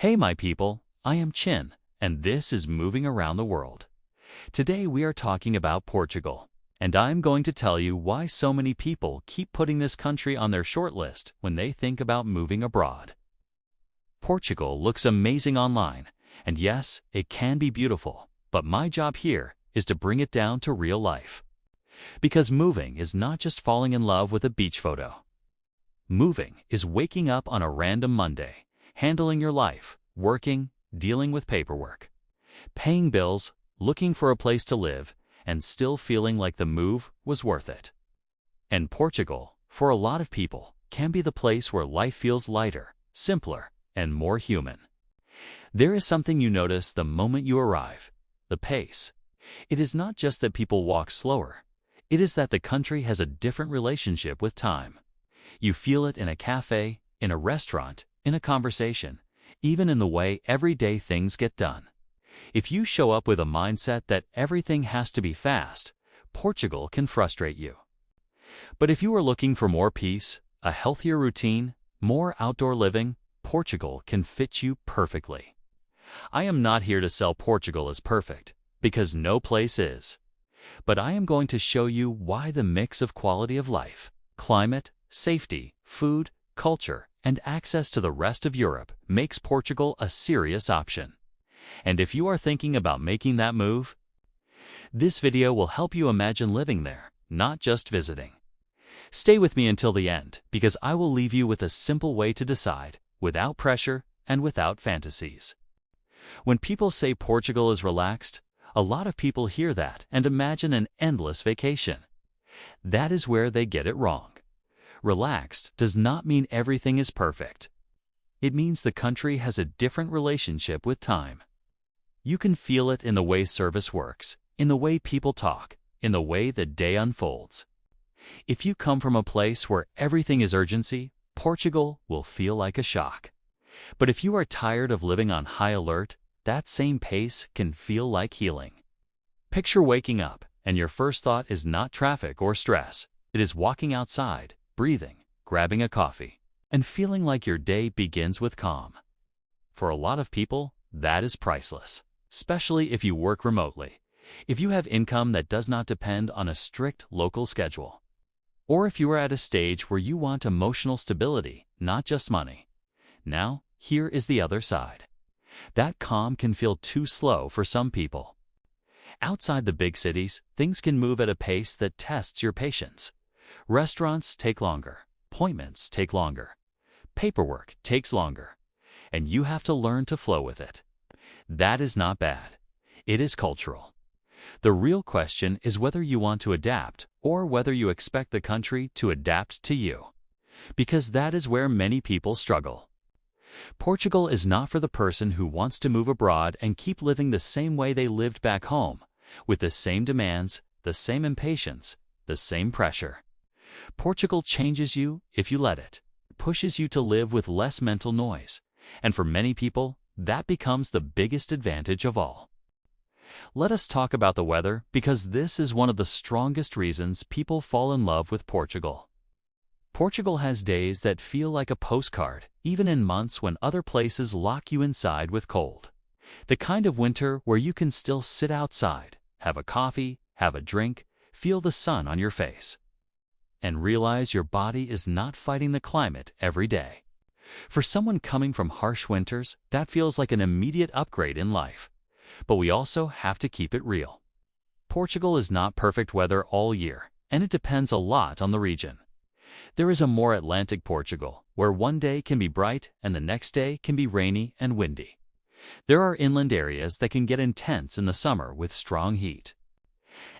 Hey my people, I am Chin, and this is Moving Around the World. Today we are talking about Portugal, and I'm going to tell you why so many people keep putting this country on their short list when they think about moving abroad. Portugal looks amazing online, and yes, it can be beautiful, but my job here is to bring it down to real life. Because moving is not just falling in love with a beach photo. Moving is waking up on a random Monday, handling your life, working, dealing with paperwork, paying bills, looking for a place to live, and still feeling like the move was worth it. And Portugal, for a lot of people, can be the place where life feels lighter, simpler, and more human. There is something you notice the moment you arrive: the pace. It is not just that people walk slower. It is that the country has a different relationship with time. You feel it in a cafe, in a restaurant, in a conversation, even in the way everyday things get done. If you show up with a mindset that everything has to be fast, Portugal can frustrate you. But if you are looking for more peace, a healthier routine, more outdoor living, Portugal can fit you perfectly. I am not here to sell Portugal as perfect, because no place is. But I am going to show you why the mix of quality of life, climate, safety, food, culture, and access to the rest of Europe makes Portugal a serious option. And if you are thinking about making that move, this video will help you imagine living there, not just visiting. Stay with me until the end, because I will leave you with a simple way to decide, without pressure and without fantasies. When people say Portugal is relaxed, a lot of people hear that and imagine an endless vacation. That is where they get it wrong. Relaxed does not mean everything is perfect. It means the country has a different relationship with time. You can feel it in the way service works, in the way people talk, in the way the day unfolds. If you come from a place where everything is urgency, Portugal will feel like a shock. But if you are tired of living on high alert, that same pace can feel like healing. Picture waking up, and your first thought is not traffic or stress. It is walking outside, breathing, grabbing a coffee, and feeling like your day begins with calm. For a lot of people, that is priceless, especially if you work remotely, if you have income that does not depend on a strict local schedule, or if you are at a stage where you want emotional stability, not just money. Now, here is the other side. That calm can feel too slow for some people. Outside the big cities, things can move at a pace that tests your patience. Restaurants take longer, appointments take longer, paperwork takes longer, and you have to learn to flow with it. That is not bad. It is cultural. The real question is whether you want to adapt or whether you expect the country to adapt to you. Because that is where many people struggle. Portugal is not for the person who wants to move abroad and keep living the same way they lived back home, with the same demands, the same impatience, the same pressure. Portugal changes you if you let it, pushes you to live with less mental noise, and for many people, that becomes the biggest advantage of all. Let us talk about the weather, because this is one of the strongest reasons people fall in love with Portugal. Portugal has days that feel like a postcard, even in months when other places lock you inside with cold. The kind of winter where you can still sit outside, have a coffee, have a drink, feel the sun on your face, and realize your body is not fighting the climate every day. For someone coming from harsh winters, that feels like an immediate upgrade in life. But we also have to keep it real. Portugal is not perfect weather all year, and it depends a lot on the region. There is a more Atlantic Portugal, where one day can be bright and the next day can be rainy and windy. There are inland areas that can get intense in the summer with strong heat.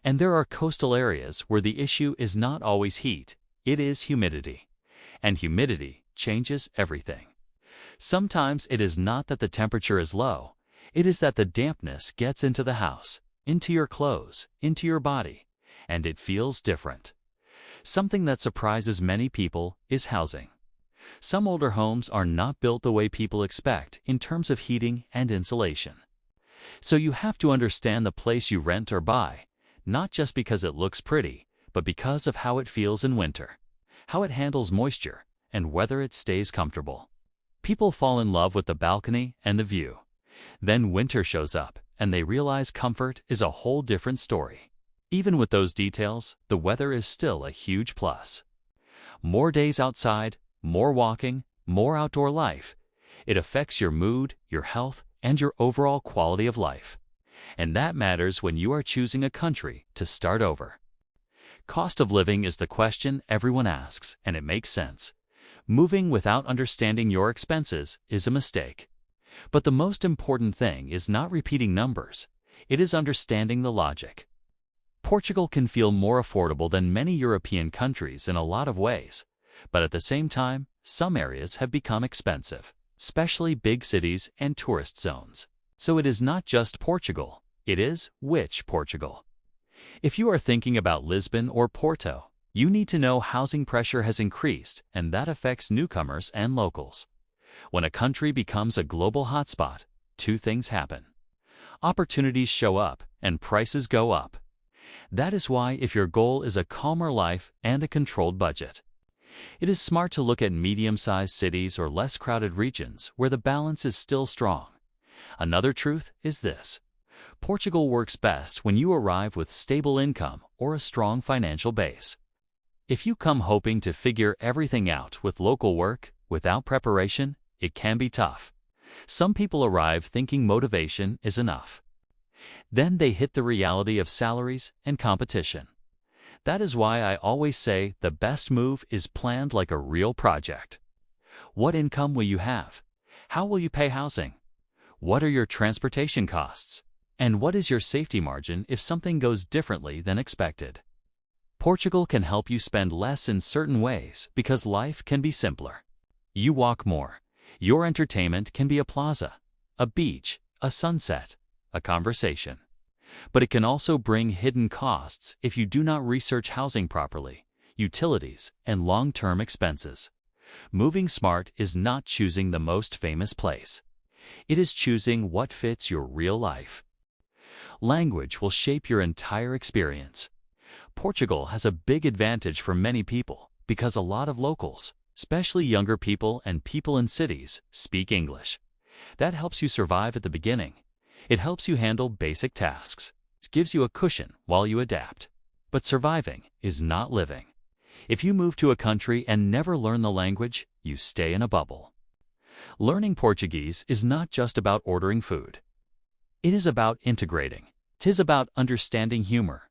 And there are coastal areas where the issue is not always heat, it is humidity. And humidity changes everything. Sometimes it is not that the temperature is low, it is that the dampness gets into the house, into your clothes, into your body, and it feels different. Something that surprises many people is housing. Some older homes are not built the way people expect in terms of heating and insulation. So you have to understand the place you rent or buy, not just because it looks pretty, but because of how it feels in winter, how it handles moisture, and whether it stays comfortable. People fall in love with the balcony and the view. Then winter shows up, and they realize comfort is a whole different story. Even with those details, the weather is still a huge plus. More days outside, more walking, more outdoor life. It affects your mood, your health, and your overall quality of life. And that matters when you are choosing a country to start over. Cost of living is the question everyone asks, and it makes sense. Moving without understanding your expenses is a mistake. But the most important thing is not repeating numbers. It is understanding the logic. Portugal can feel more affordable than many European countries in a lot of ways. But at the same time, some areas have become expensive, especially big cities and tourist zones. So it is not just Portugal, it is which Portugal. If you are thinking about Lisbon or Porto, you need to know housing pressure has increased, and that affects newcomers and locals. When a country becomes a global hotspot, two things happen. Opportunities show up, and prices go up. That is why if your goal is a calmer life and a controlled budget, it is smart to look at medium-sized cities or less crowded regions where the balance is still strong. Another truth is this: Portugal works best when you arrive with stable income or a strong financial base. If you come hoping to figure everything out with local work, without preparation, it can be tough. Some people arrive thinking motivation is enough. Then they hit the reality of salaries and competition. That is why I always say the best move is planned like a real project. What income will you have? How will you pay housing? What are your transportation costs? And what is your safety margin if something goes differently than expected? Portugal can help you spend less in certain ways because life can be simpler. You walk more. Your entertainment can be a plaza, a beach, a sunset, a conversation. But it can also bring hidden costs if you do not research housing properly, utilities, and long-term expenses. Moving smart is not choosing the most famous place. It is choosing what fits your real life. Language will shape your entire experience. Portugal has a big advantage for many people because a lot of locals, especially younger people and people in cities, speak English. That helps you survive at the beginning. It helps you handle basic tasks. It gives you a cushion while you adapt. But surviving is not living. If you move to a country and never learn the language, you stay in a bubble. Learning Portuguese is not just about ordering food. It is about integrating. It is about understanding humor,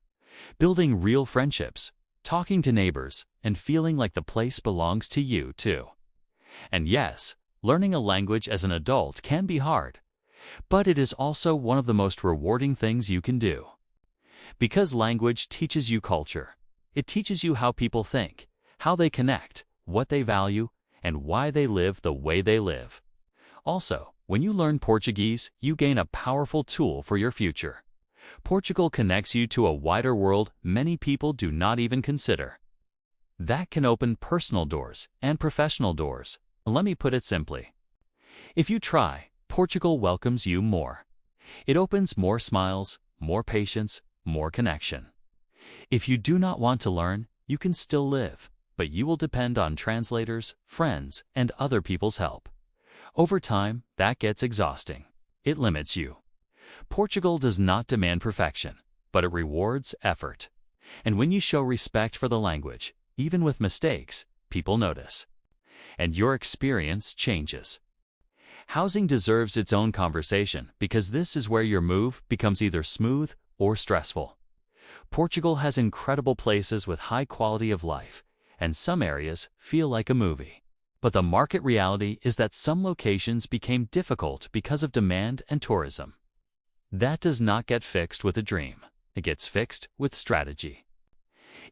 building real friendships, talking to neighbors, and feeling like the place belongs to you too. And yes, learning a language as an adult can be hard. But it is also one of the most rewarding things you can do. Because language teaches you culture. It teaches you how people think, how they connect, what they value, and why they live the way they live. Also, when you learn Portuguese, you gain a powerful tool for your future. Portugal connects you to a wider world many people do not even consider. That can open personal doors and professional doors. Let me put it simply. If you try, Portugal welcomes you more. It opens more smiles, more patience, more connection. If you do not want to learn, you can still live, but you will depend on translators, friends, and other people's help. Over time, that gets exhausting. It limits you. Portugal does not demand perfection, but it rewards effort. And when you show respect for the language, even with mistakes, people notice. And your experience changes. Housing deserves its own conversation because this is where your move becomes either smooth or stressful. Portugal has incredible places with high quality of life, and some areas feel like a movie. But the market reality is that some locations became difficult because of demand and tourism. That does not get fixed with a dream. It gets fixed with strategy.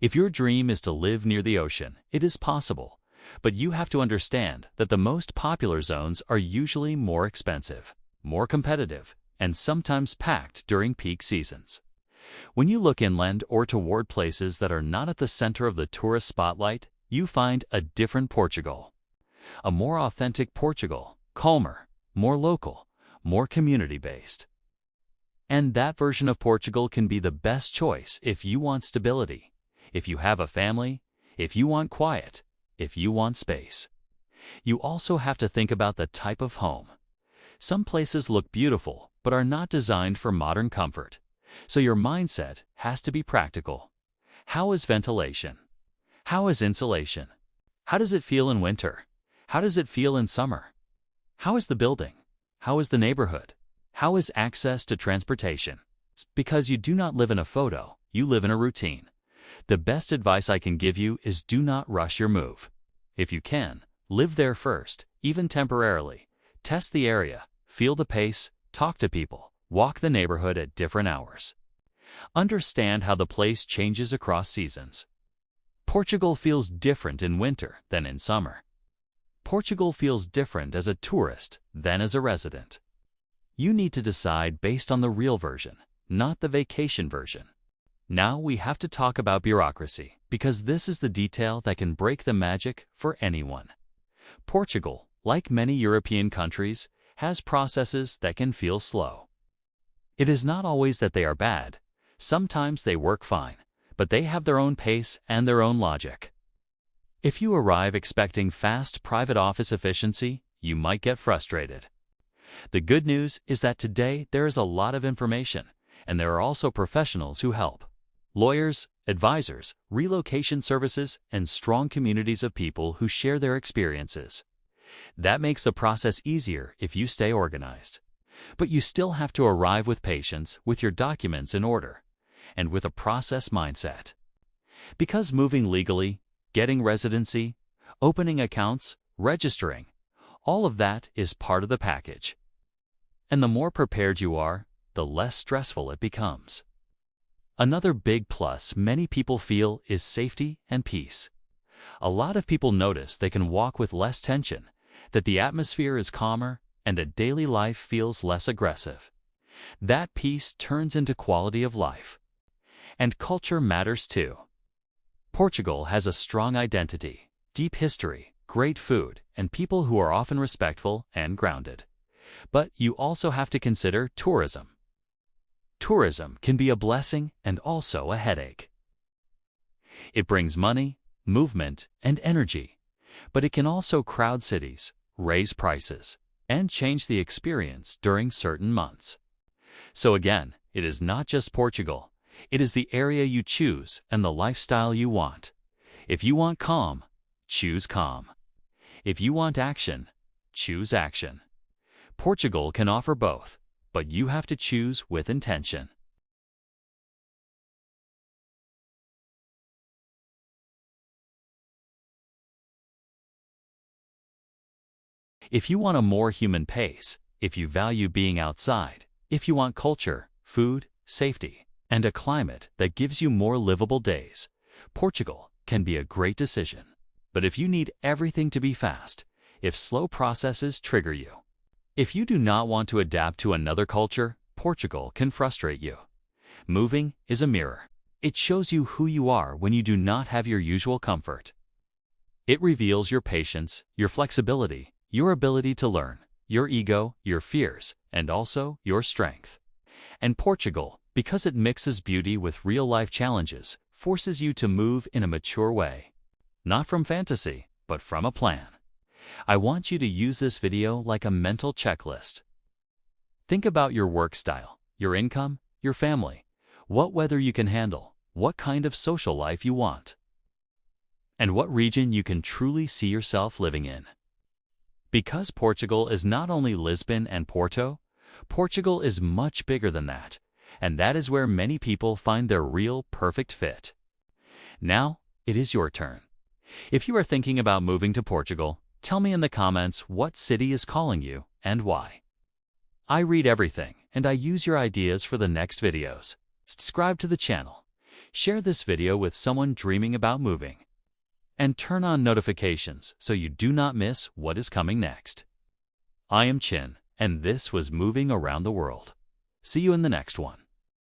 If your dream is to live near the ocean, it is possible. But you have to understand that the most popular zones are usually more expensive, more competitive, and sometimes packed during peak seasons. When you look inland or toward places that are not at the center of the tourist spotlight, you find a different Portugal. A more authentic Portugal, calmer, more local, more community-based. And that version of Portugal can be the best choice if you want stability, if you have a family, if you want quiet, if you want space. You also have to think about the type of home. Some places look beautiful, but are not designed for modern comfort. So your mindset has to be practical. How is ventilation? How is insulation? How does it feel in winter? How does it feel in summer? How is the building? How is the neighborhood? How is access to transportation? Because you do not live in a photo, you live in a routine. The best advice I can give you is do not rush your move. If you can, live there first, even temporarily. Test the area, feel the pace, talk to people, walk the neighborhood at different hours. Understand how the place changes across seasons. Portugal feels different in winter than in summer. Portugal feels different as a tourist than as a resident. You need to decide based on the real version, not the vacation version. Now we have to talk about bureaucracy, because this is the detail that can break the magic for anyone. Portugal, like many European countries, has processes that can feel slow. It is not always that they are bad. Sometimes they work fine, but they have their own pace and their own logic. If you arrive expecting fast private office efficiency, you might get frustrated. The good news is that today there is a lot of information, and there are also professionals who help. Lawyers, advisors, relocation services, and strong communities of people who share their experiences. That makes the process easier if you stay organized. But you still have to arrive with patience, with your documents in order, and with a process mindset. Because moving legally, getting residency, opening accounts, registering, all of that is part of the package. And the more prepared you are, the less stressful it becomes. Another big plus many people feel is safety and peace. A lot of people notice they can walk with less tension, that the atmosphere is calmer, and that daily life feels less aggressive. That peace turns into quality of life. And culture matters too. Portugal has a strong identity, deep history, great food, and people who are often respectful and grounded. But you also have to consider tourism. Tourism can be a blessing and also a headache. It brings money, movement, and energy, but it can also crowd cities, raise prices, and change the experience during certain months. So again, it is not just Portugal. It is the area you choose and the lifestyle you want. If you want calm, choose calm. If you want action, choose action. Portugal can offer both, but you have to choose with intention. If you want a more human pace, if you value being outside, if you want culture, food, safety, and a climate that gives you more livable days, Portugal can be a great decision. But if you need everything to be fast, if slow processes trigger you, if you do not want to adapt to another culture, Portugal can frustrate you. Moving is a mirror. It shows you who you are when you do not have your usual comfort. It reveals your patience, your flexibility, your ability to learn, your ego, your fears, and also your strength. And Portugal, because it mixes beauty with real-life challenges, forces you to move in a mature way. Not from fantasy, but from a plan. I want you to use this video like a mental checklist. Think about your work style, your income, your family, what weather you can handle, what kind of social life you want, and what region you can truly see yourself living in. Because Portugal is not only Lisbon and Porto, Portugal is much bigger than that, and that is where many people find their real perfect fit. Now, it is your turn. If you are thinking about moving to Portugal, tell me in the comments what city is calling you and why. I read everything, and I use your ideas for the next videos. Subscribe to the channel, share this video with someone dreaming about moving, and turn on notifications so you do not miss what is coming next. I am Chin, and this was Moving Around the World. See you in the next one.